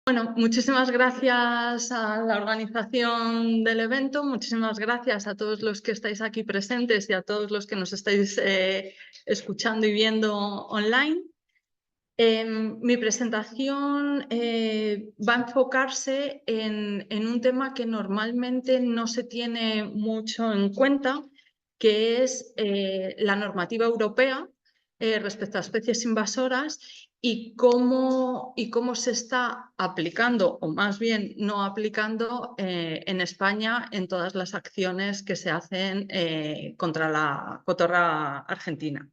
Bueno, muchísimas gracias a la organización del evento, muchísimas gracias a todos los que estáis aquí presentes y a todos los que nos estáis escuchando y viendo online. Mi presentación va a enfocarse en un tema que normalmente no se tiene mucho en cuenta, que es la normativa europea respecto a especies invasoras y cómo se está aplicando, o más bien no aplicando, en España en todas las acciones que se hacen contra la cotorra argentina.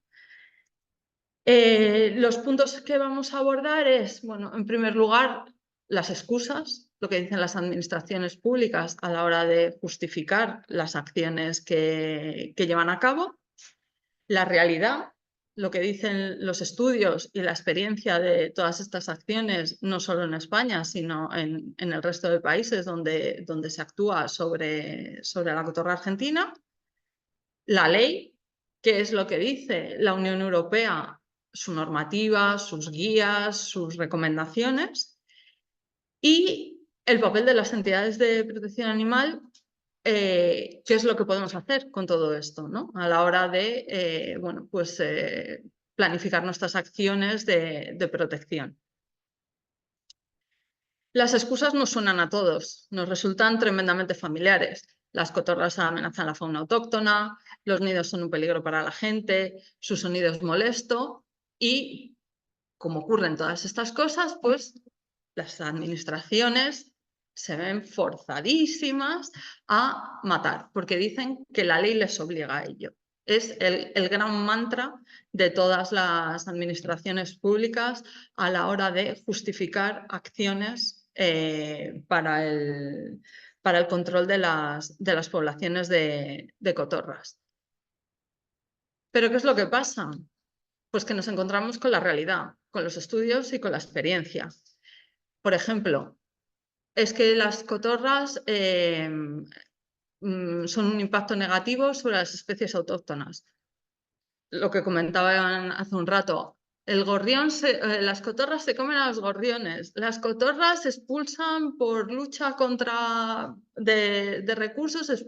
Los puntos que vamos a abordar es, bueno, en primer lugar, las excusas, lo que dicen las administraciones públicas a la hora de justificar las acciones que llevan a cabo, la realidad, lo que dicen los estudios y la experiencia de todas estas acciones, no solo en España, sino en el resto de países donde se actúa sobre la cotorra argentina, la ley, qué es lo que dice la Unión Europea, su normativa, sus guías, sus recomendaciones, y el papel de las entidades de protección animal, qué es lo que podemos hacer con todo esto, ¿no? A la hora de planificar nuestras acciones de protección. Las excusas nos suenan a todos, nos resultan tremendamente familiares. Las cotorras amenazan la fauna autóctona, los nidos son un peligro para la gente, su sonido es molesto y, como ocurren todas estas cosas, pues las administraciones se ven forzadísimas a matar, porque dicen que la ley les obliga a ello. Es el gran mantra de todas las administraciones públicas a la hora de justificar acciones para el control de las poblaciones de cotorras. ¿Pero qué es lo que pasa? Pues que nos encontramos con la realidad, con los estudios y con la experiencia. Por ejemplo, es que las cotorras son un impacto negativo sobre las especies autóctonas. Lo que comentaban hace un rato, las cotorras se comen a los gorriones, las cotorras se expulsan por lucha de recursos,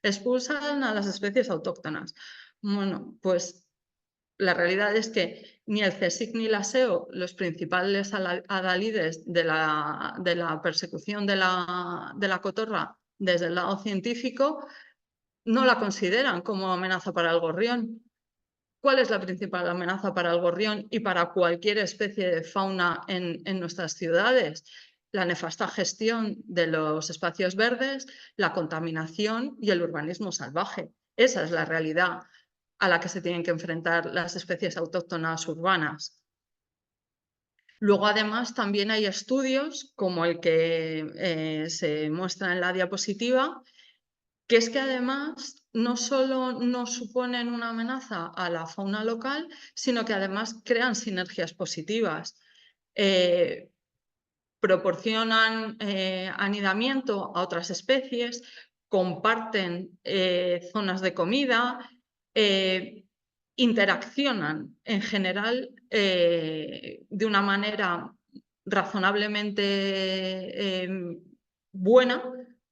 expulsan a las especies autóctonas. Bueno, pues la realidad es que ni el CSIC ni la SEO, los principales adalides de la persecución de la cotorra desde el lado científico, no la consideran como amenaza para el gorrión. ¿Cuál es la principal amenaza para el gorrión y para cualquier especie de fauna en nuestras ciudades? La nefasta gestión de los espacios verdes, la contaminación y el urbanismo salvaje. Esa es la realidad a la que se tienen que enfrentar las especies autóctonas urbanas. Luego, además, también hay estudios, como el que se muestra en la diapositiva, que es que además no solo no suponen una amenaza a la fauna local, sino que además crean sinergias positivas. Proporcionan anidamiento a otras especies, comparten zonas de comida, interaccionan en general de una manera razonablemente buena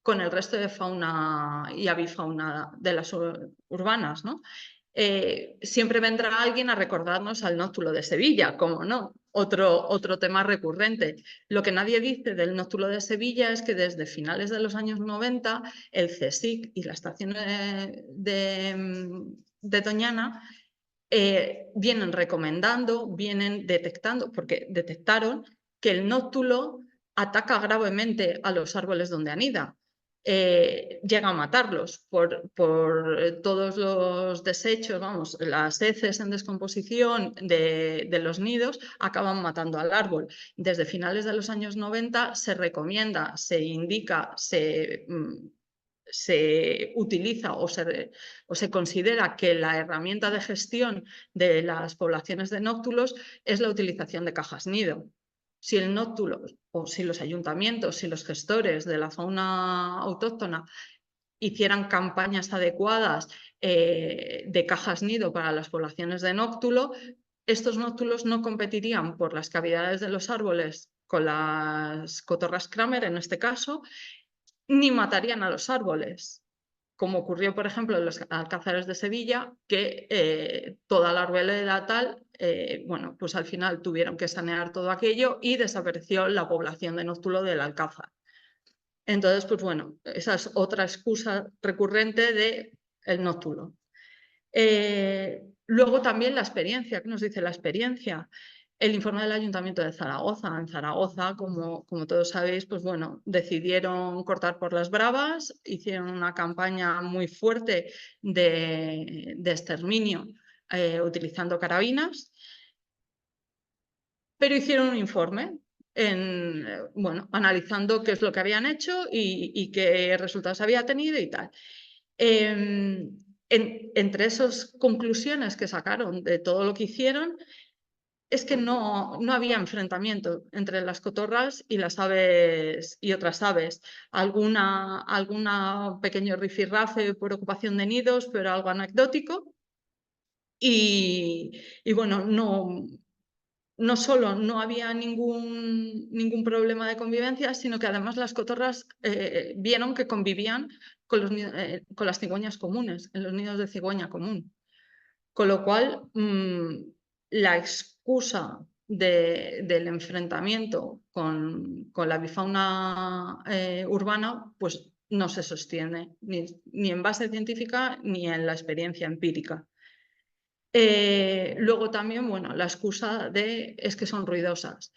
con el resto de fauna y avifauna de las urbanas, ¿no? Siempre vendrá alguien a recordarnos al nóctulo de Sevilla, como no, otro tema recurrente. Lo que nadie dice del nóctulo de Sevilla es que desde finales de los años 90 el CSIC y la estación de Doñana vienen recomendando, vienen detectando, porque detectaron que el nóctulo ataca gravemente a los árboles donde anida. Llega a matarlos por todos los desechos, vamos, las heces en descomposición de los nidos acaban matando al árbol. Desde finales de los años 90 se recomienda, se indica, se utiliza o se considera que la herramienta de gestión de las poblaciones de nóctulos es la utilización de cajas nido. Si el nóctulo o si los ayuntamientos, si los gestores de la fauna autóctona hicieran campañas adecuadas de cajas nido para las poblaciones de nóctulo, estos nóctulos no competirían por las cavidades de los árboles con las cotorras Kramer en este caso, ni matarían a los árboles, como ocurrió, por ejemplo, en los alcázares de Sevilla, que toda la arboleda tal, bueno, pues al final tuvieron que sanear todo aquello y desapareció la población de nóctulo del alcázar. Entonces, pues bueno, esa es otra excusa recurrente del nóctulo. Luego también la experiencia, ¿qué nos dice la experiencia? El informe del Ayuntamiento de Zaragoza. En Zaragoza, como todos sabéis, pues bueno, decidieron cortar por las bravas, hicieron una campaña muy fuerte de exterminio utilizando carabinas, pero hicieron un informe bueno, analizando qué es lo que habían hecho y qué resultados había tenido y tal. Entre esas conclusiones que sacaron de todo lo que hicieron, es que no había enfrentamiento entre las cotorras y las aves y otras aves. Alguna pequeño rifirrafe por ocupación de nidos, pero algo anecdótico. Y bueno, no solo no había ningún problema de convivencia, sino que además las cotorras vieron que convivían con las cigüeñas comunes, en los nidos de cigüeña común. Con lo cual, la excusa del enfrentamiento con la bifauna urbana, pues no se sostiene ni en base científica ni en la experiencia empírica. Luego también, bueno, la excusa es que son ruidosas.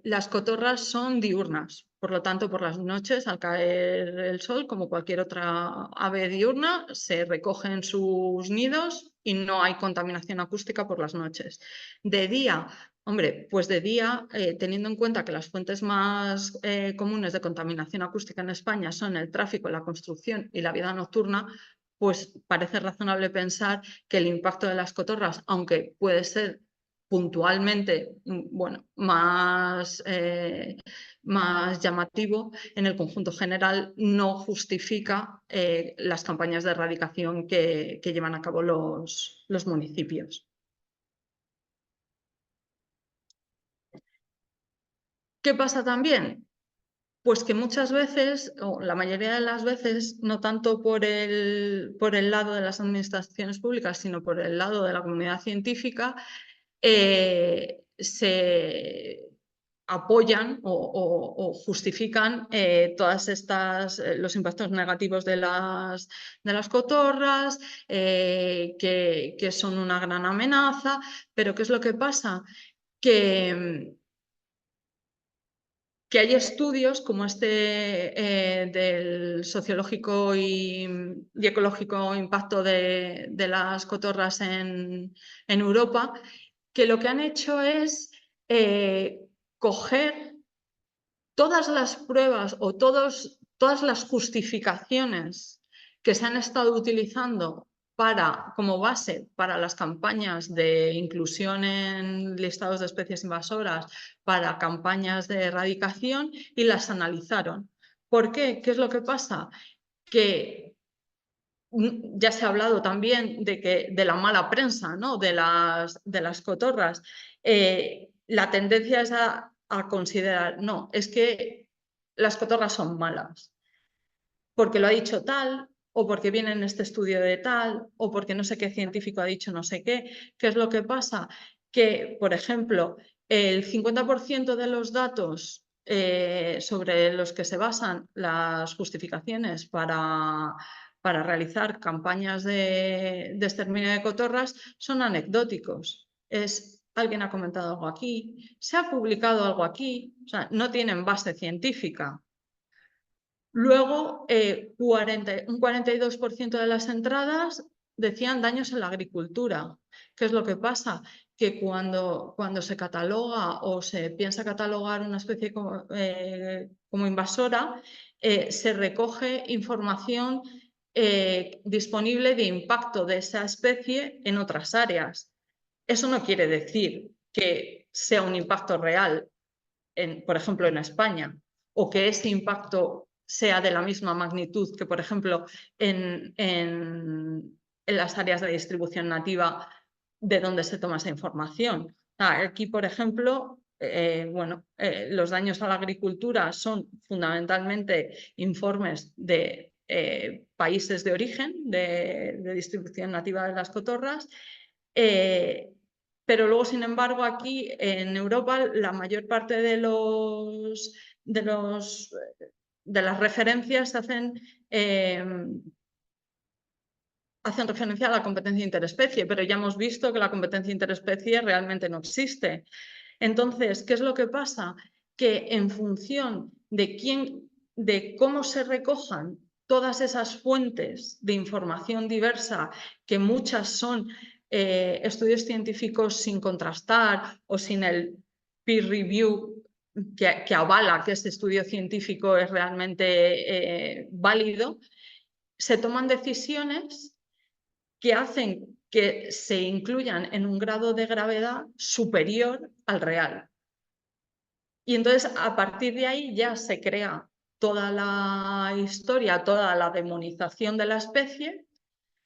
Las cotorras son diurnas, por lo tanto, por las noches, al caer el sol, como cualquier otra ave diurna, se recogen sus nidos y no hay contaminación acústica por las noches. De día, hombre, pues de día, teniendo en cuenta que las fuentes más comunes de contaminación acústica en España son el tráfico, la construcción y la vida nocturna, pues parece razonable pensar que el impacto de las cotorras, aunque puede ser puntualmente bueno, más llamativo, en el conjunto general no justifica las campañas de erradicación que llevan a cabo los municipios. ¿Qué pasa también? Pues que muchas veces, o la mayoría de las veces, no tanto por el lado de las administraciones públicas, sino por el lado de la comunidad científica, se apoyan o justifican todas estas, los impactos negativos de las cotorras, que son una gran amenaza, pero ¿qué es lo que pasa? Que hay estudios como del sociológico y ecológico impacto de las cotorras en Europa, que lo que han hecho es coger todas las pruebas o todas las justificaciones que se han estado utilizando como base para las campañas de inclusión en listados de especies invasoras, para campañas de erradicación, y las analizaron. ¿Por qué? ¿Qué es lo que pasa? Que ya se ha hablado también de la mala prensa, ¿no? de las cotorras. La tendencia es a considerar, no, es que las cotorras son malas, porque lo ha dicho tal, o porque viene en este estudio de tal, o porque no sé qué científico ha dicho no sé qué. ¿Qué es lo que pasa? Que, por ejemplo, el 50% de los datos sobre los que se basan las justificaciones para realizar campañas de exterminio de cotorras son anecdóticos. Alguien ha comentado algo aquí, se ha publicado algo aquí, o sea, no tienen base científica. Luego, un 42% de las entradas decían daños en la agricultura. ¿Qué es lo que pasa? Que cuando se cataloga o se piensa catalogar una especie como invasora, se recoge información disponible de impacto de esa especie en otras áreas. Eso no quiere decir que sea un impacto real, por ejemplo, en España, o que ese impacto sea de la misma magnitud que, por ejemplo, en las áreas de distribución nativa de donde se toma esa información. Aquí, por ejemplo, los daños a la agricultura son fundamentalmente informes de países de origen, de distribución nativa de las cotorras, pero luego, sin embargo, aquí en Europa la mayor parte de las referencias hacen referencia a la competencia interespecie, pero ya hemos visto que la competencia interespecie realmente no existe. Entonces, ¿qué es lo que pasa? Que en función de cómo se recojan todas esas fuentes de información diversa, que muchas son estudios científicos sin contrastar o sin el peer review que avala que este estudio científico es realmente válido, se toman decisiones que hacen que se incluyan en un grado de gravedad superior al real. Y entonces, a partir de ahí ya se crea toda la historia, toda la demonización de la especie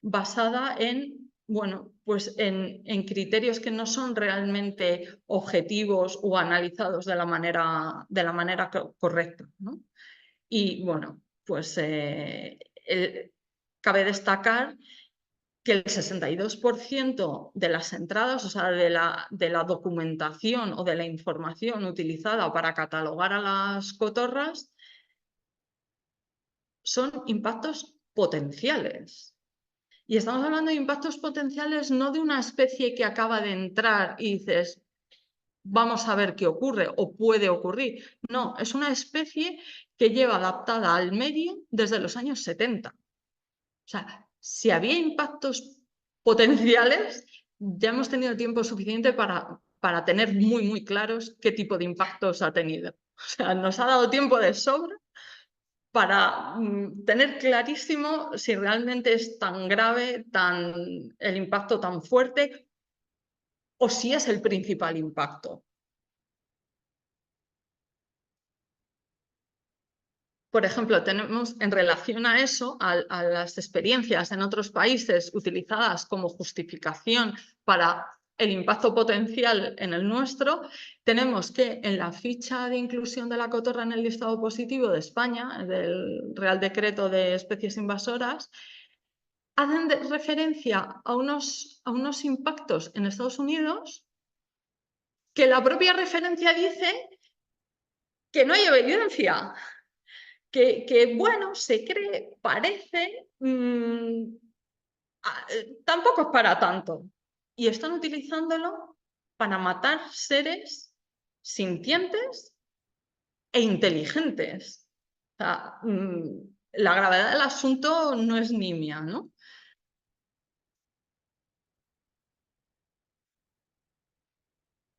basada en, pues en criterios que no son realmente objetivos o analizados de la manera correcta, ¿no? Y bueno, pues cabe destacar que el 62% de las entradas, o sea, de la documentación o de la información utilizada para catalogar a las cotorras, son impactos potenciales. Y estamos hablando de impactos potenciales no de una especie que acaba de entrar y dices, vamos a ver qué ocurre o puede ocurrir. No, es una especie que lleva adaptada al medio desde los años 70. O sea, si había impactos potenciales, ya hemos tenido tiempo suficiente para tener muy, muy claros qué tipo de impactos ha tenido. O sea, nos ha dado tiempo de sobra para tener clarísimo si realmente es tan grave, el impacto tan fuerte, o si es el principal impacto. Por ejemplo, tenemos en relación a eso, a las experiencias en otros países utilizadas como justificación para el impacto potencial en el nuestro, tenemos que en la ficha de inclusión de la cotorra en el listado positivo de España, del Real Decreto de Especies Invasoras, hacen referencia a unos impactos en Estados Unidos que la propia referencia dice que no hay evidencia. Que bueno, se cree, parece, tampoco es para tanto. Y están utilizándolo para matar seres sintientes e inteligentes. O sea, la gravedad del asunto no es nimia, ¿no?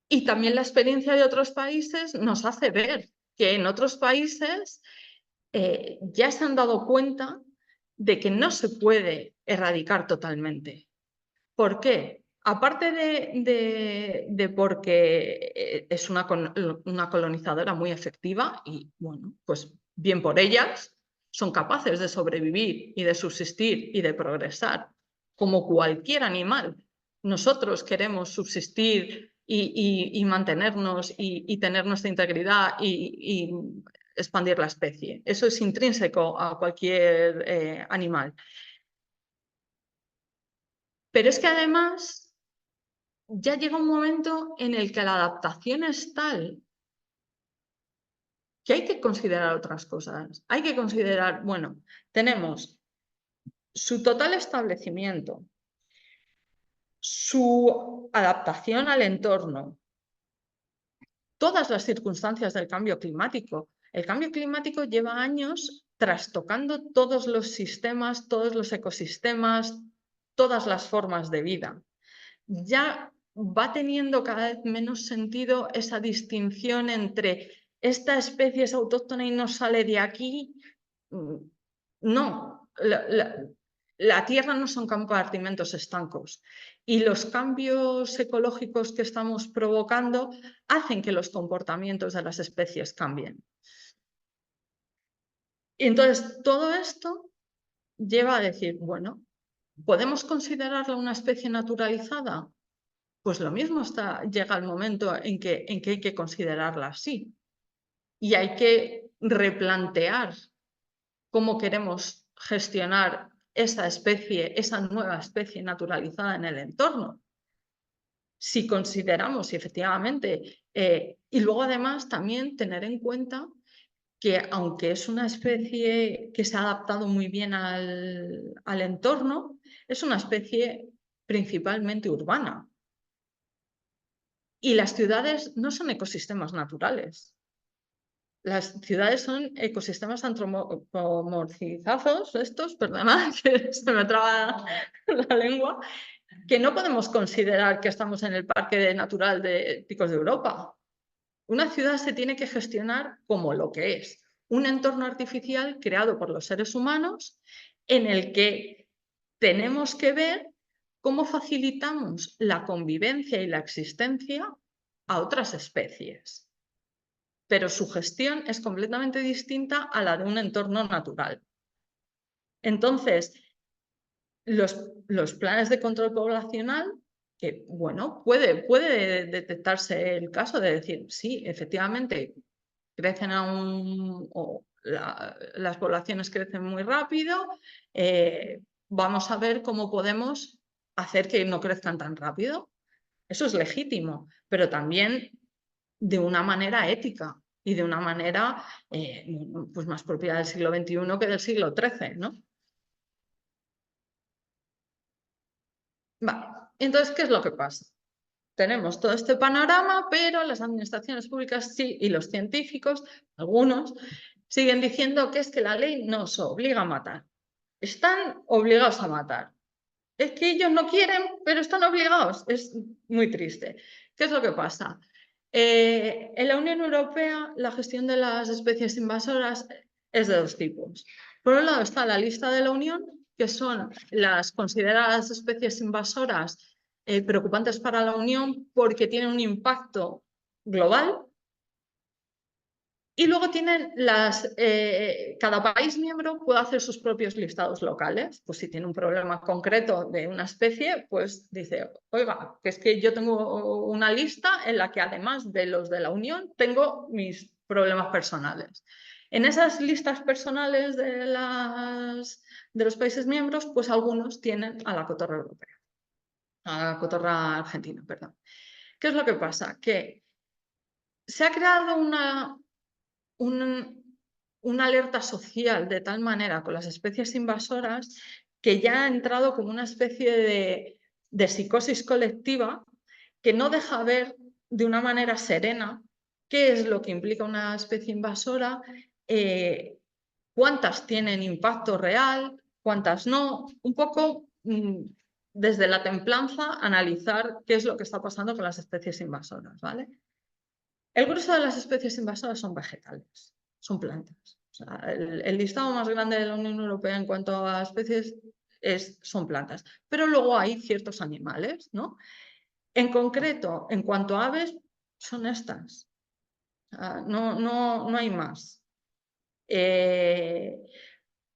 Y también la experiencia de otros países nos hace ver que en otros países ya se han dado cuenta de que no se puede erradicar totalmente. ¿Por qué? Aparte de porque es una colonizadora muy efectiva y, bueno, pues bien por ellas, son capaces de sobrevivir y de subsistir y de progresar, como cualquier animal. Nosotros queremos subsistir y mantenernos y tener nuestra integridad y expandir la especie. Eso es intrínseco a cualquier animal. Pero es que además ya llega un momento en el que la adaptación es tal que hay que considerar otras cosas. Hay que considerar, bueno, tenemos su total establecimiento, su adaptación al entorno, todas las circunstancias del cambio climático. El cambio climático lleva años trastocando todos los sistemas, todos los ecosistemas, todas las formas de vida. Ya va teniendo cada vez menos sentido esa distinción entre esta especie es autóctona y no sale de aquí. No, la Tierra no son compartimentos estancos y los cambios ecológicos que estamos provocando hacen que los comportamientos de las especies cambien. Y entonces todo esto lleva a decir, bueno, ¿podemos considerarla una especie naturalizada? pues lo mismo llega el momento en que hay que considerarla así. Y hay que replantear cómo queremos gestionar esa especie, esa nueva especie naturalizada en el entorno. Si consideramos, y efectivamente, y luego además también tener en cuenta que aunque es una especie que se ha adaptado muy bien al entorno, es una especie principalmente urbana. Y las ciudades no son ecosistemas naturales. Las ciudades son ecosistemas antropomorfizados, estos, perdona, que se me traba la lengua, que no podemos considerar que estamos en el Parque Natural de Picos de Europa. Una ciudad se tiene que gestionar como lo que es, un entorno artificial creado por los seres humanos en el que tenemos que ver cómo facilitamos la convivencia y la existencia a otras especies. Pero su gestión es completamente distinta a la de un entorno natural. Entonces, los planes de control poblacional, que bueno, puede detectarse el caso de decir, sí, efectivamente, crecen las poblaciones crecen muy rápido, vamos a ver cómo podemos hacer que no crezcan tan rápido. Eso es legítimo, pero también de una manera ética y de una manera pues más propia del siglo XXI que del siglo XIII, ¿no? Vale. Entonces, ¿qué es lo que pasa? Tenemos todo este panorama, pero las administraciones públicas sí, y los científicos, algunos, siguen diciendo que es que la ley nos obliga a matar. Están obligados a matar. Es que ellos no quieren, pero están obligados. Es muy triste. ¿Qué es lo que pasa? En la Unión Europea, la gestión de las especies invasoras es de dos tipos. Por un lado está la lista de la Unión, que son las consideradas especies invasoras preocupantes para la Unión porque tienen un impacto global. Y luego tienen cada país miembro puede hacer sus propios listados locales. Pues si tiene un problema concreto de una especie, pues dice, oiga, que es que yo tengo una lista en la que además de los de la Unión, tengo mis problemas personales. En esas listas personales de los países miembros, pues algunos tienen a la cotorra europea, a la cotorra argentina, perdón. ¿Qué es lo que pasa? Que se ha creado una alerta social de tal manera con las especies invasoras que ya ha entrado como una especie de psicosis colectiva que no deja ver de una manera serena qué es lo que implica una especie invasora, cuántas tienen impacto real, cuántas no, un poco desde la templanza analizar qué es lo que está pasando con las especies invasoras, ¿vale? El grueso de las especies invasoras son vegetales, son plantas. O sea, el listado más grande de la Unión Europea en cuanto a especies son plantas. Pero luego hay ciertos animales, ¿no? En concreto, en cuanto a aves, son estas. No hay más.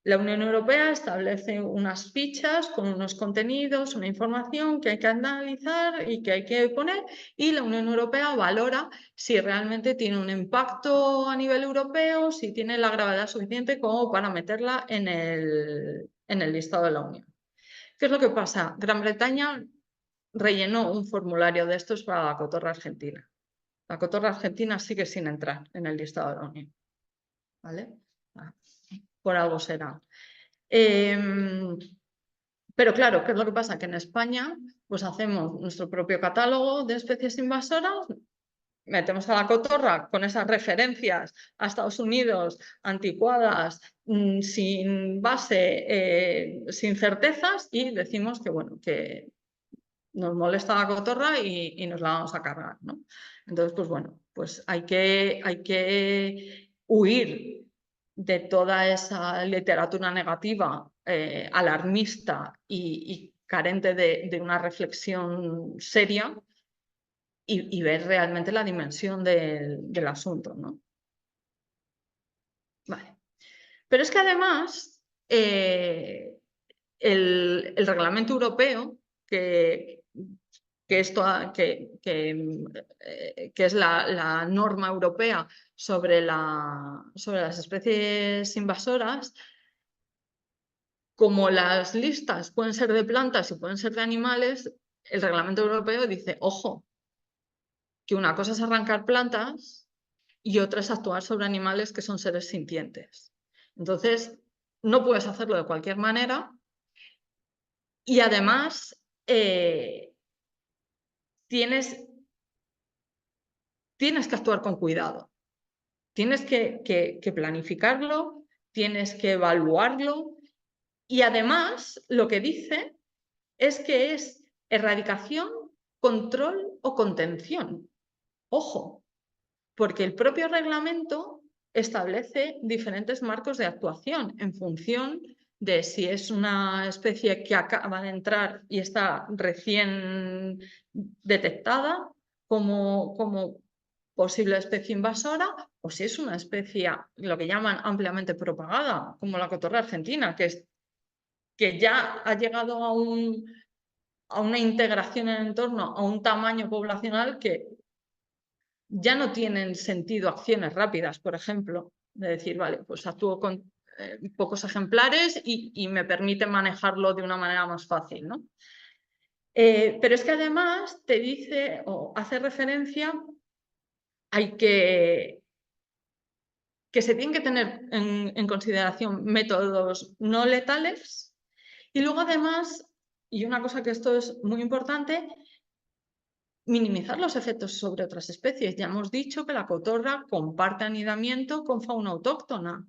La Unión Europea establece unas fichas con unos contenidos, una información que hay que analizar y que hay que poner, y la Unión Europea valora si realmente tiene un impacto a nivel europeo, si tiene la gravedad suficiente como para meterla en el listado de la Unión. ¿Qué es lo que pasa? Gran Bretaña rellenó un formulario de estos para la cotorra argentina. La cotorra argentina sigue sin entrar en el listado de la Unión. ¿Vale? Por algo será. Pero claro, ¿qué es lo que pasa? Que en España pues hacemos nuestro propio catálogo de especies invasoras, metemos a la cotorra con esas referencias a Estados Unidos anticuadas, sin base, sin certezas, y decimos que bueno, que nos molesta la cotorra y nos la vamos a cargar, ¿no? Entonces, pues bueno, pues hay que huir de toda esa literatura negativa, alarmista y carente de una reflexión seria y ver realmente la dimensión del asunto, ¿no? Vale. Pero es que además el reglamento europeo, que que es la norma europea sobre las especies invasoras, como las listas pueden ser de plantas y pueden ser de animales, el reglamento europeo dice, ojo, que una cosa es arrancar plantas y otra es actuar sobre animales que son seres sintientes. Entonces, no puedes hacerlo de cualquier manera y además tienes que actuar con cuidado. Tienes que planificarlo, tienes que evaluarlo y además lo que dice es que es erradicación, control o contención. Ojo, porque el propio reglamento establece diferentes marcos de actuación en función de si es una especie que acaba de entrar y está recién detectada como posible especie invasora, o si es una especie, lo que llaman ampliamente propagada, como la cotorra argentina, que ya ha llegado a una integración en el entorno, a un tamaño poblacional que ya no tienen sentido acciones rápidas, por ejemplo, de decir, vale, pues actúo con pocos ejemplares y me permite manejarlo de una manera más fácil, ¿no? Pero es que además te dice o hace referencia que se tienen que tener en consideración métodos no letales y luego además, y una cosa que esto es muy importante, minimizar los efectos sobre otras especies. Ya hemos dicho que la cotorra comparte anidamiento con fauna autóctona.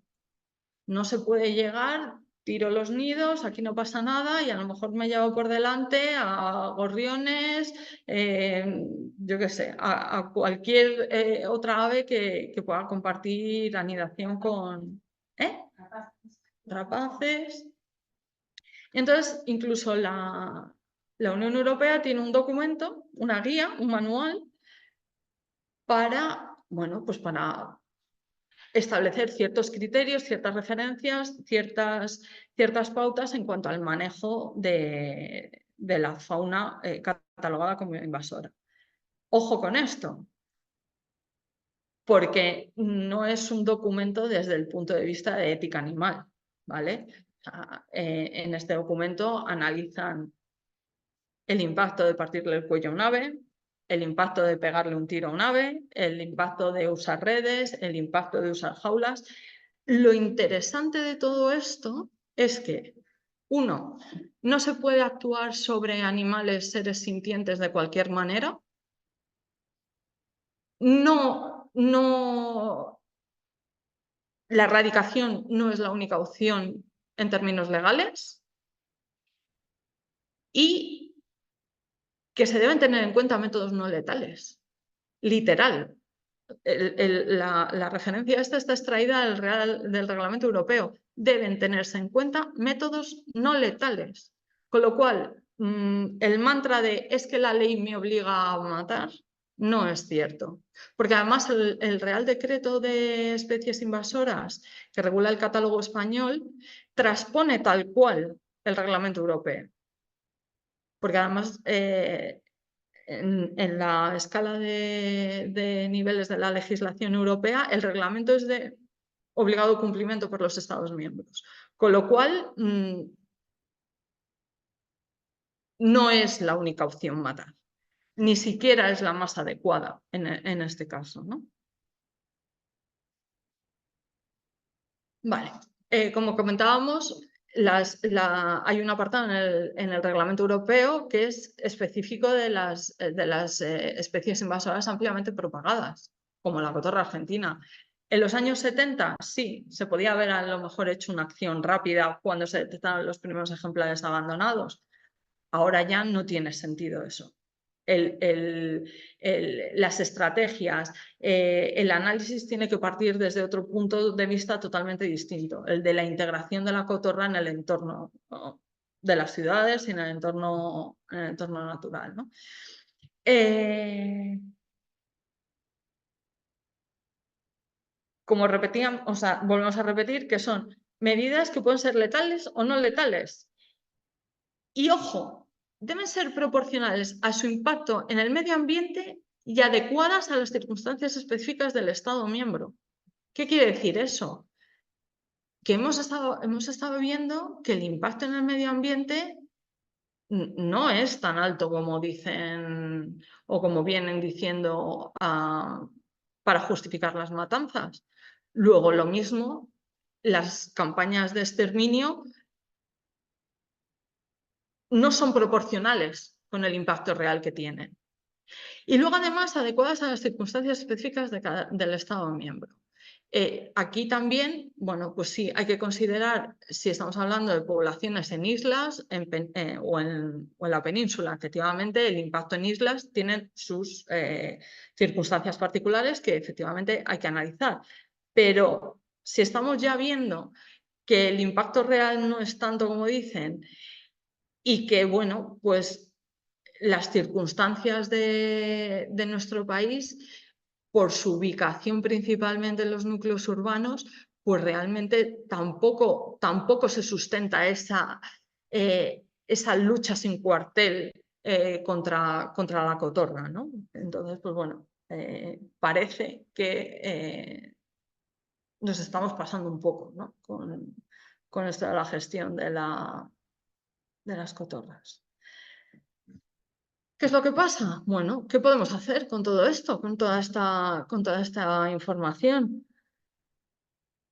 No se puede llegar, tiro los nidos, aquí no pasa nada y a lo mejor me llevo por delante a gorriones, yo qué sé, a cualquier otra ave que pueda compartir anidación con rapaces. Entonces, incluso la Unión Europea tiene un documento, una guía, un manual, para, bueno, pues para establecer ciertos criterios, ciertas referencias, ciertas pautas en cuanto al manejo de la fauna catalogada como invasora. Ojo con esto, porque no es un documento desde el punto de vista de ética animal, ¿vale? En este documento analizan el impacto de partirle el cuello a un ave, el impacto de pegarle un tiro a un ave, el impacto de usar redes, el impacto de usar jaulas. Lo interesante de todo esto es que, uno, no se puede actuar sobre animales, seres sintientes de cualquier manera. La erradicación no es la única opción en términos legales y que se deben tener en cuenta métodos no letales. Literal. La referencia esta está extraída del reglamento europeo. Deben tenerse en cuenta métodos no letales. Con lo cual, el mantra de es que la ley me obliga a matar no es cierto. Porque además el Real Decreto de Especies Invasoras que regula el catálogo español transpone tal cual el reglamento europeo. Porque además en la escala de niveles de la legislación europea, el reglamento es de obligado cumplimiento por los Estados miembros. Con lo cual, no es la única opción matar. Ni siquiera es la más adecuada en este caso, ¿no? Vale. Como comentábamos, hay un apartado en el reglamento europeo que es específico de las especies invasoras ampliamente propagadas, como la cotorra argentina. En los años 70, sí, se podía haber a lo mejor hecho una acción rápida cuando se detectaron los primeros ejemplares abandonados. Ahora ya no tiene sentido eso. Las estrategias, el análisis tiene que partir desde otro punto de vista totalmente distinto, el de la integración de la cotorra en el entorno, ¿no?, de las ciudades y en el entorno natural, ¿no? Como repetíamos, o sea, volvemos a repetir que son medidas que pueden ser letales o no letales. Y ojo, deben ser proporcionales a su impacto en el medio ambiente y adecuadas a las circunstancias específicas del Estado miembro. ¿Qué quiere decir eso? Que hemos estado viendo que el impacto en el medio ambiente no es tan alto como dicen o como vienen diciendo para justificar las matanzas. Luego, lo mismo, las campañas de exterminio no son proporcionales con el impacto real que tienen. Y luego, además, adecuadas a las circunstancias específicas del Estado miembro. Aquí también, bueno, pues sí, hay que considerar si estamos hablando de poblaciones en islas o en la península. Efectivamente, el impacto en islas tiene sus circunstancias particulares que efectivamente hay que analizar. Pero si estamos ya viendo que el impacto real no es tanto como dicen y que, bueno, pues las circunstancias de nuestro país, por su ubicación principalmente en los núcleos urbanos, pues realmente tampoco se sustenta esa lucha sin cuartel contra la cotorra, ¿no? Entonces, pues bueno, parece que nos estamos pasando un poco, ¿no? con esto de la gestión de las cotorras. ¿Qué es lo que pasa? Bueno, ¿qué podemos hacer con todo esto, con toda esta información?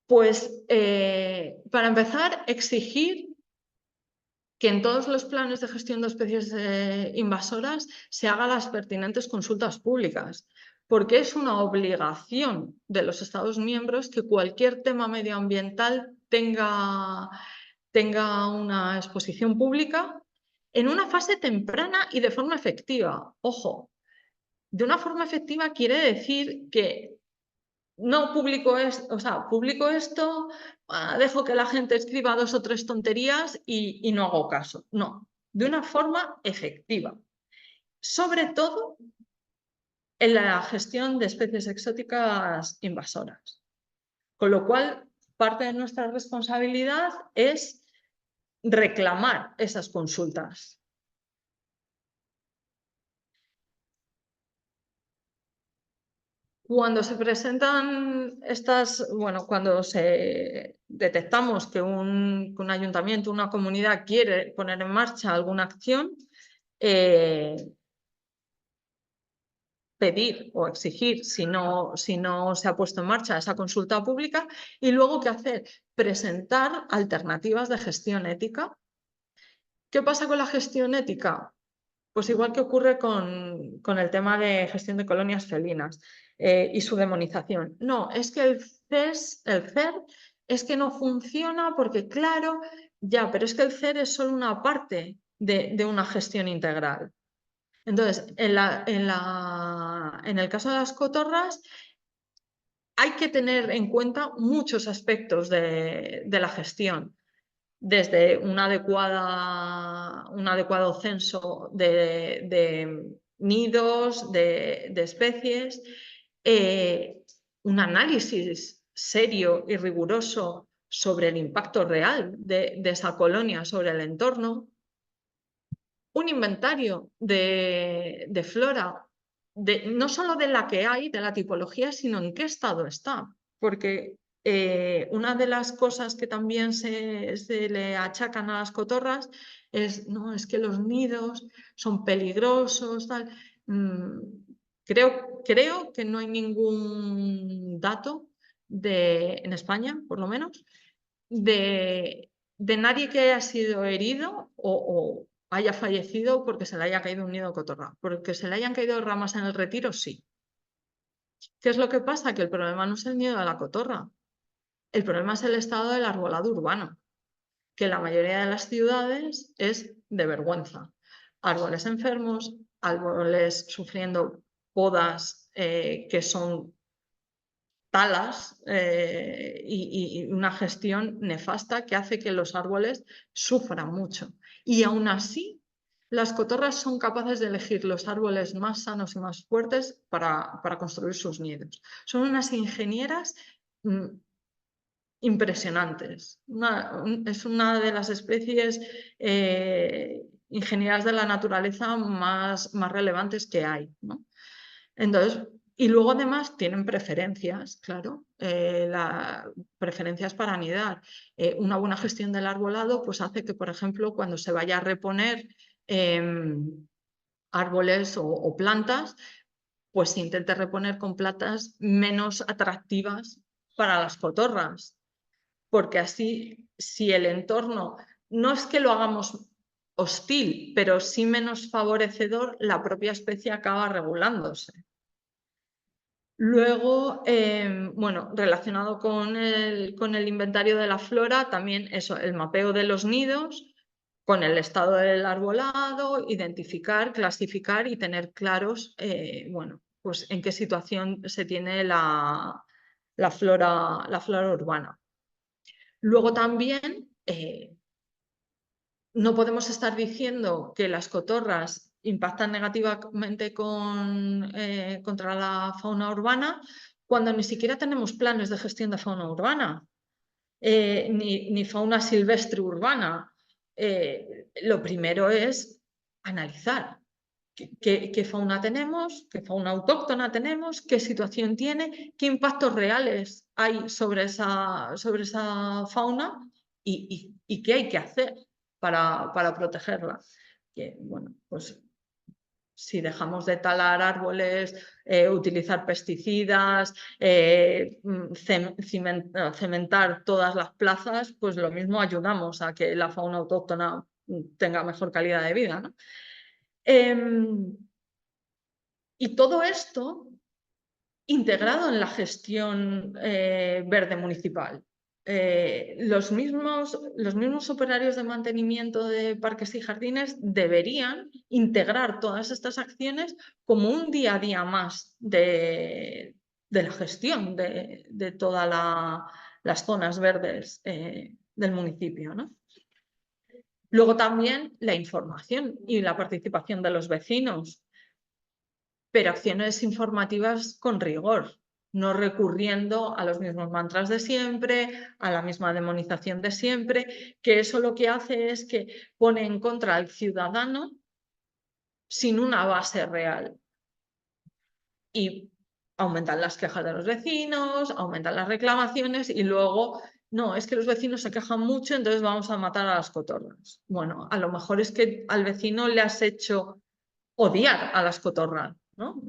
Pues, para empezar, exigir que en todos los planes de gestión de especies invasoras se hagan las pertinentes consultas públicas, porque es una obligación de los Estados miembros que cualquier tema medioambiental tenga una exposición pública en una fase temprana y de forma efectiva. Ojo, de una forma efectiva quiere decir que no publico esto, dejo que la gente escriba 2 o 3 tonterías y no hago caso. No, de una forma efectiva. Sobre todo en la gestión de especies exóticas invasoras. Con lo cual, parte de nuestra responsabilidad es reclamar esas consultas. Cuando se presentan cuando detectamos que un ayuntamiento, una comunidad quiere poner en marcha alguna acción, pedir o exigir, si no se ha puesto en marcha esa consulta pública, y luego ¿qué hacer? Presentar alternativas de gestión ética. ¿Qué pasa con la gestión ética? Pues igual que ocurre con el tema de gestión de colonias felinas y su demonización. No, es que el CER es que no funciona porque, claro, ya, pero es que el CER es solo una parte de una gestión integral. Entonces, en el caso de las cotorras, hay que tener en cuenta muchos aspectos de la gestión, desde un adecuado censo de nidos, de especies, un análisis serio y riguroso sobre el impacto real de esa colonia sobre el entorno, un inventario de flora, no solo de la que hay, de la tipología, sino en qué estado está. Porque una de las cosas que también se le achacan a las cotorras es, no, es que los nidos son peligrosos, tal. Creo que no hay ningún dato en España, por lo menos, de nadie que haya sido herido o haya fallecido porque se le haya caído un nido de cotorra. Porque se le hayan caído ramas en el Retiro, sí. ¿Qué es lo que pasa? Que el problema no es el nido de la cotorra. El problema es el estado del arbolado urbano, que en la mayoría de las ciudades es de vergüenza. Árboles enfermos, árboles sufriendo podas que son talas y una gestión nefasta que hace que los árboles sufran mucho. Y aún así, las cotorras son capaces de elegir los árboles más sanos y más fuertes para construir sus nidos. Son unas ingenieras impresionantes. Es una de las especies ingenierías de la naturaleza más relevantes que hay, ¿no? Entonces, y luego además tienen preferencias, claro, preferencias para anidar. Una buena gestión del arbolado pues hace que, por ejemplo, cuando se vaya a reponer árboles o plantas, pues se intente reponer con plantas menos atractivas para las cotorras, porque así, si el entorno, no es que lo hagamos hostil, pero sí menos favorecedor, la propia especie acaba regulándose. Luego, bueno, relacionado con el inventario de la flora, también eso, el mapeo de los nidos, con el estado del arbolado, identificar, clasificar y tener claros, bueno, pues en qué situación se tiene la flora urbana. Luego también no podemos estar diciendo que las cotorras impactan negativamente contra la fauna urbana cuando ni siquiera tenemos planes de gestión de fauna urbana, ni fauna silvestre urbana. Lo primero es analizar qué fauna tenemos, qué fauna autóctona tenemos, qué situación tiene, qué impactos reales hay sobre esa fauna y qué hay que hacer para protegerla. Que, bueno, pues si dejamos de talar árboles, utilizar pesticidas, cementar todas las plazas, pues lo mismo ayudamos a que la fauna autóctona tenga mejor calidad de vida, ¿no? Y todo esto integrado en la gestión verde municipal. Los mismos operarios de mantenimiento de parques y jardines deberían integrar todas estas acciones como un día a día más de la gestión de todas las zonas verdes del municipio, ¿no? Luego también la información y la participación de los vecinos, pero acciones informativas con rigor, no recurriendo a los mismos mantras de siempre, a la misma demonización de siempre, que eso lo que hace es que pone en contra al ciudadano sin una base real. Y aumentan las quejas de los vecinos, aumentan las reclamaciones y luego, no, es que los vecinos se quejan mucho, entonces vamos a matar a las cotorras. Bueno, a lo mejor es que al vecino le has hecho odiar a las cotorras, ¿no?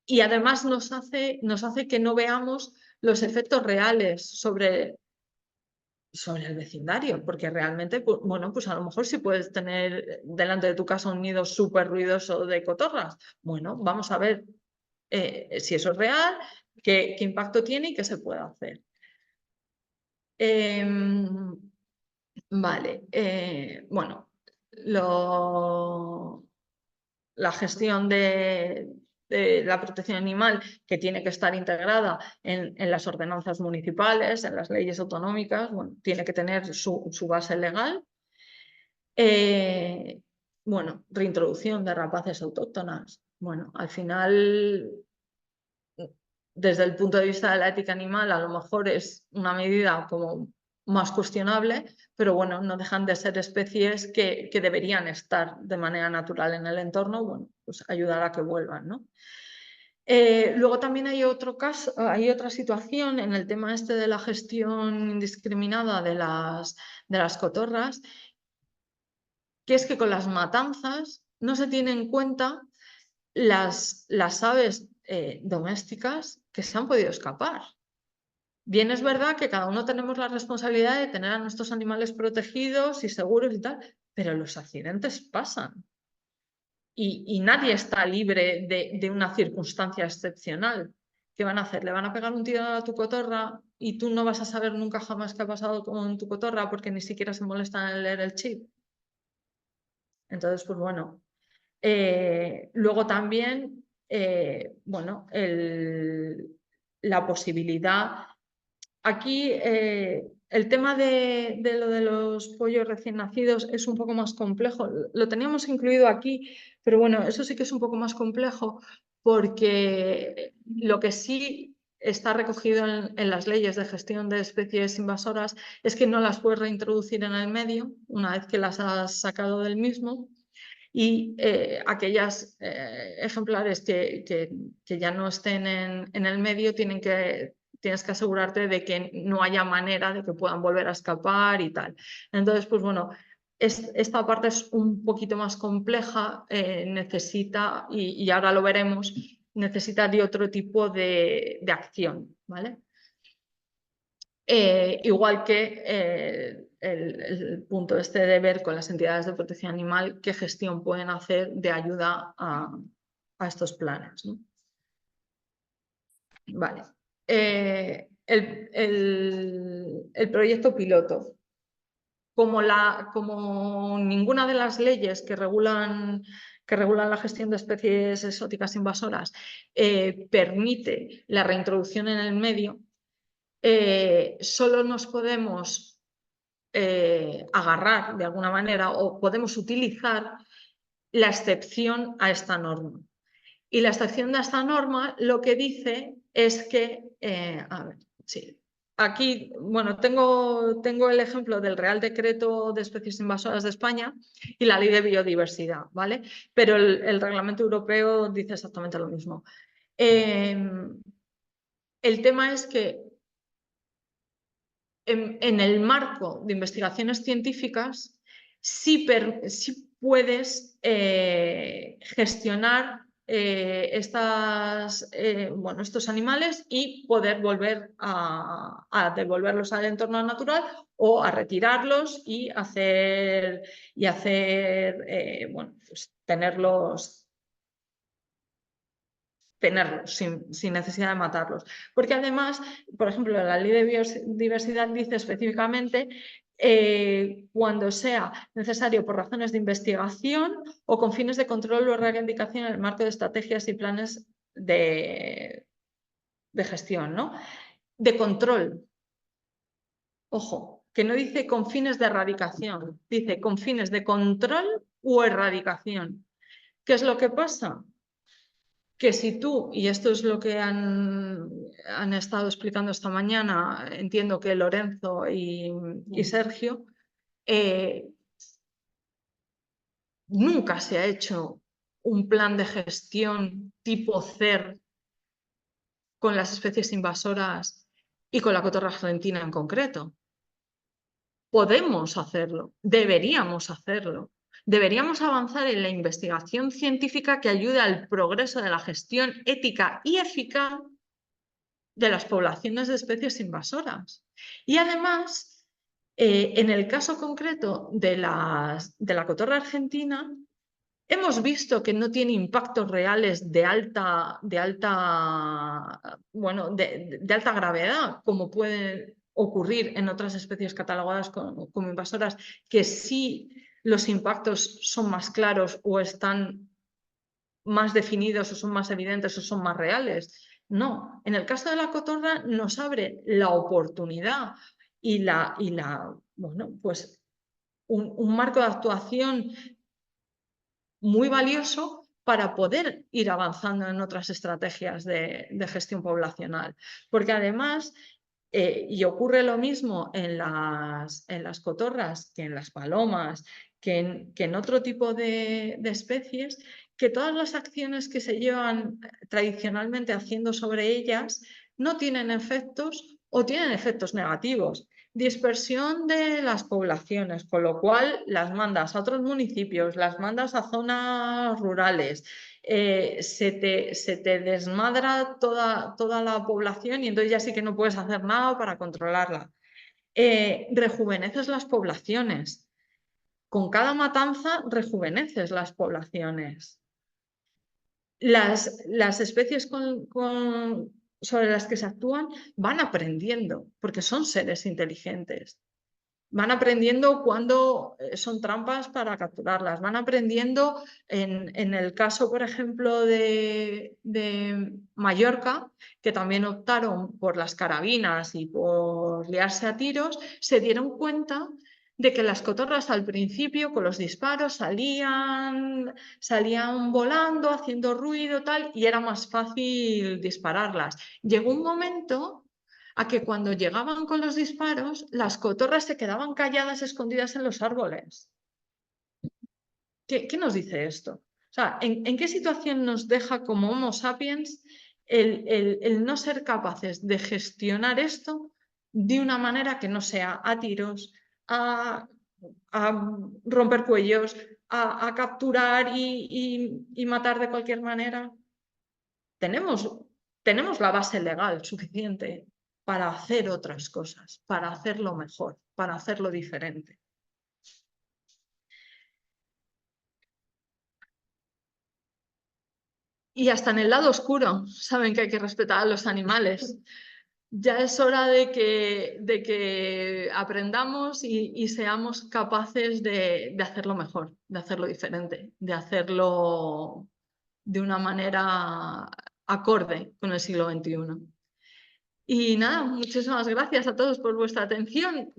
Y además nos hace que no veamos los efectos reales sobre el vecindario, porque realmente, pues, bueno, pues a lo mejor si puedes tener delante de tu casa un nido súper ruidoso de cotorras, bueno, vamos a ver si eso es real, qué impacto tiene y qué se puede hacer. Vale, bueno, la gestión de la protección animal, que tiene que estar integrada en las ordenanzas municipales, en las leyes autonómicas, bueno, tiene que tener su base legal. Bueno, reintroducción de rapaces autóctonas. Bueno, al final, desde el punto de vista de la ética animal, a lo mejor es una medida como más cuestionable, pero bueno, no dejan de ser especies que deberían estar de manera natural en el entorno, bueno, pues ayudar a que vuelvan, ¿no? Luego también hay otro caso, hay otra situación en el tema este de la gestión indiscriminada de las cotorras, que es que con las matanzas no se tienen en cuenta las aves domésticas que se han podido escapar. Bien, es verdad que cada uno tenemos la responsabilidad de tener a nuestros animales protegidos y seguros y tal, pero los accidentes pasan y nadie está libre de una circunstancia excepcional. ¿Qué van a hacer? ¿Le van a pegar un tiro a tu cotorra y tú no vas a saber nunca jamás qué ha pasado con tu cotorra porque ni siquiera se molestan en leer el chip? Entonces, pues bueno. Luego también, bueno, la posibilidad. Aquí el tema de lo de los pollos recién nacidos es un poco más complejo. Lo teníamos incluido aquí, pero bueno, eso sí que es un poco más complejo porque lo que sí está recogido en las leyes de gestión de especies invasoras es que no las puedes reintroducir en el medio una vez que las has sacado del mismo, y aquellas ejemplares que ya no estén en el medio tienes que asegurarte de que no haya manera de que puedan volver a escapar y tal. Entonces, pues bueno, esta parte es un poquito más compleja, necesita, y ahora lo veremos, necesita de otro tipo de acción, ¿vale? Igual que el punto este de ver con las entidades de protección animal qué gestión pueden hacer de ayuda a estos planes, ¿no? Vale. El proyecto piloto. Como ninguna de las leyes que regulan la gestión de especies exóticas invasoras permite la reintroducción en el medio, solo nos podemos agarrar de alguna manera o podemos utilizar la excepción a esta norma. Y la excepción de esta norma lo que dice es que, a ver, sí, aquí, bueno, tengo el ejemplo del Real Decreto de Especies Invasoras de España y la Ley de Biodiversidad, ¿vale? Pero el Reglamento Europeo dice exactamente lo mismo. El tema es que en el marco de investigaciones científicas sí puedes gestionar estos animales y poder volver a devolverlos al entorno natural o a retirarlos y pues tenerlos sin necesidad de matarlos. Porque además, por ejemplo, la Ley de Biodiversidad dice específicamente cuando sea necesario por razones de investigación o con fines de control o erradicación en el marco de estrategias y planes de gestión, ¿no? De control. Ojo, que no dice con fines de erradicación, dice con fines de control o erradicación. ¿Qué es lo que pasa? Que si tú, y esto es lo que han estado explicando esta mañana, entiendo que Lorenzo y Sergio, nunca se ha hecho un plan de gestión tipo CER con las especies invasoras y con la cotorra argentina en concreto. Podemos hacerlo, deberíamos hacerlo. Deberíamos avanzar en la investigación científica que ayude al progreso de la gestión ética y eficaz de las poblaciones de especies invasoras. Y además, en el caso concreto de la cotorra argentina, hemos visto que no tiene impactos reales de alta gravedad, como puede ocurrir en otras especies catalogadas como invasoras, que sí los impactos son más claros o están más definidos o son más evidentes o son más reales. No, en el caso de la cotorra nos abre la oportunidad y pues un marco de actuación muy valioso para poder ir avanzando en otras estrategias de gestión poblacional. Porque además, y ocurre lo mismo en las cotorras que en las palomas, que en otro tipo de especies, que todas las acciones que se llevan tradicionalmente haciendo sobre ellas no tienen efectos o tienen efectos negativos. Dispersión de las poblaciones, con lo cual las mandas a otros municipios, las mandas a zonas rurales, se te desmadra toda la población y entonces ya sí que no puedes hacer nada para controlarla. Rejuveneces las poblaciones. Con cada matanza rejuveneces las poblaciones. Las especies sobre las que se actúan van aprendiendo, porque son seres inteligentes. Van aprendiendo cuándo son trampas para capturarlas. Van aprendiendo, en el caso, por ejemplo, de Mallorca, que también optaron por las carabinas y por liarse a tiros, se dieron cuenta de que las cotorras al principio con los disparos salían volando, haciendo ruido, tal, y era más fácil dispararlas. Llegó un momento a que cuando llegaban con los disparos, las cotorras se quedaban calladas, escondidas en los árboles. ¿Qué nos dice esto? O sea, ¿en qué situación nos deja como Homo sapiens el no ser capaces de gestionar esto de una manera que no sea a tiros, a romper cuellos, a capturar y matar de cualquier manera? Tenemos la base legal suficiente para hacer otras cosas, para hacerlo mejor, para hacerlo diferente. Y hasta en el lado oscuro saben que hay que respetar a los animales. Ya es hora de que aprendamos y seamos capaces de hacerlo mejor, de hacerlo diferente, de hacerlo de una manera acorde con el siglo XXI. Y nada, muchísimas gracias a todos por vuestra atención.